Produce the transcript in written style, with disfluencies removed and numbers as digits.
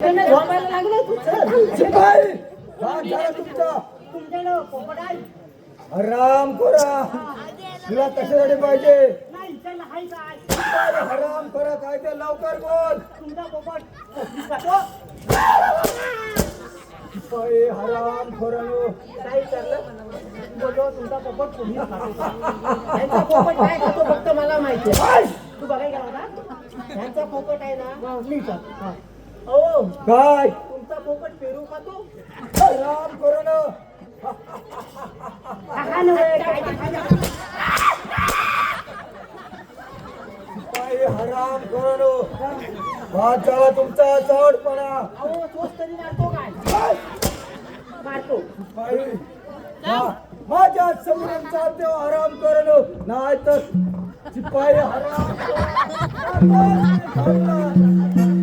झोपायला लागलं तू चल. शिपाई हा झाला तुमचा तुमच्याकडं पोपट आहे? हराम खोरा तुला कशासाठी पाहिजे नाही चल हाय काय शिपाई, हराम खोरा काय ते लवकर बोल तुमचा पोपट जातो. शिपाई हराम खोरानो काय चाललं बोलो तुमचा पोपट पोलीस खातो. त्यांचा पोपट काय खातो फक्त मला माहिती आहे. तू बघायला गेला होता त्यांचा पोपट आहे ना मी खातो. हो काय तुमचा पोपट पेरू खातो. हराम खोरानो हा नव्हे, काय ते खायला. शिपाई हराम खोरानो वाद झाला तुमचा चढपणा अहो तोच तरी मारतो काय मारतो. शिपाई माझ्या समोरून चालते हो हराम खोरानो नाही तर शिपाई हराम खोरा